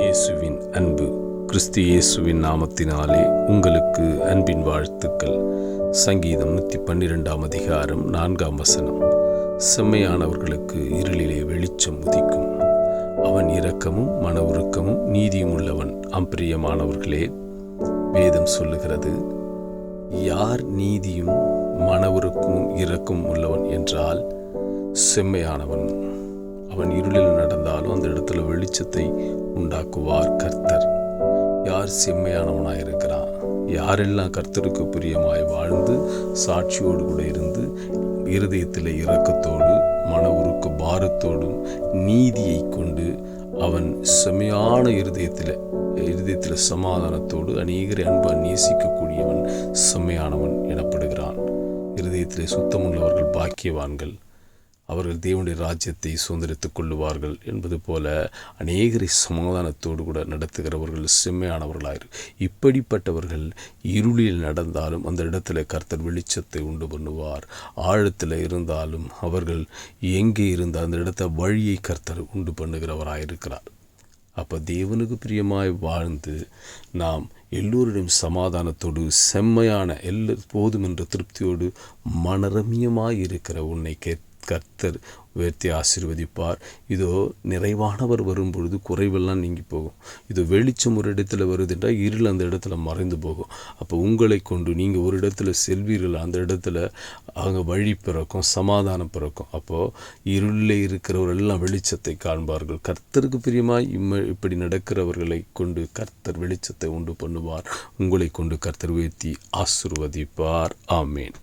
இயேசுவின் அன்பு. கிறிஸ்து இயேசுவின் நாமத்தினாலே உங்களுக்கு அன்பின் வாழ்த்துக்கள். சங்கீதம் 112 அதிகாரம் 4 செம்மையானவர்களுக்கு இருளிலே வெளிச்சம் உதிக்கும். அவன் இரக்கமும் மன உருக்கமும் நீதியும் உள்ளவன். அம்பிரியமானவர்களே, வேதம் சொல்லுகிறது, யார் நீதியும் மன உருக்கமும் இரக்கமும் உள்ளவன் என்றால் செம்மையானவன். அவன் இருளில் நடந்தாலும் அந்த இடத்துல வெளிச்சத்தை உண்டாக்குவார் கர்த்தர். யார் செம்மையானவனாயிருக்கிறான்? யாரெல்லாம் கர்த்தருக்கு பிரியமாய் வாழ்ந்து சாட்சியோடு கூட இருந்து இருதயத்தில் இரக்கத்தோடு மன உருக்க பாரத்தோடும் நீதியை கொண்டு அவன் செம்மையான இருதயத்தில் சமாதானத்தோடு அநேகரை அன்பால் நேசிக்கக்கூடியவன் செம்மையானவன் எனப்படுகிறான். இருதயத்திலே சுத்தமுள்ளவர்கள் பாக்கியவான்கள், அவர்கள் தேவனுடைய ராஜ்யத்தை சுதந்திரித்துக் கொள்ளுவார்கள் என்பது போல அநேகரை சமாதானத்தோடு கூட நடத்துகிறவர்கள் செம்மையானவர்களாயிரு. இப்படிப்பட்டவர்கள் இருளில் நடந்தாலும் அந்த இடத்துல கர்த்தர் வெளிச்சத்தை உண்டு பண்ணுவார். ஆழத்தில் இருந்தாலும் அவர்கள் எங்கே இருந்தால் அந்த இடத்த வழியை கர்த்தர் உண்டு பண்ணுகிறவராயிருக்கிறார். அப்போ தேவனுக்கு பிரியமாய் வாழ்ந்து நாம் எல்லோரிடம் சமாதானத்தோடு செம்மையான போதும் என்ற திருப்தியோடு மனரமியமாய் இருக்கிற உன்னை கர்த்தர் உயர்த்தி ஆசீர்வதிப்பார். இதோ நிறைவானவர் வரும்பொழுது குறைவெல்லாம் நீங்கி போகும். இதோ வெளிச்சம் ஒரு இடத்துல வருது என்றால் இருள் அந்த இடத்துல மறைந்து போகும். அப்போ உங்களை கொண்டு நீங்கள் ஒரு இடத்துல செல்வீர்கள், அந்த இடத்துல அங்கே வழி பிறக்கும், சமாதானம் பிறக்கும். அப்போது இருளில் இருக்கிறவரெல்லாம் வெளிச்சத்தை காண்பார்கள். கர்த்தருக்கு பிரியமாய் இப்படி நடக்கிறவர்களை கொண்டு கர்த்தர் வெளிச்சத்தை உண்டு பண்ணுவார். உங்களை கொண்டு கர்த்தர் உயர்த்தி ஆசீர்வதிப்பார். ஆமேன்.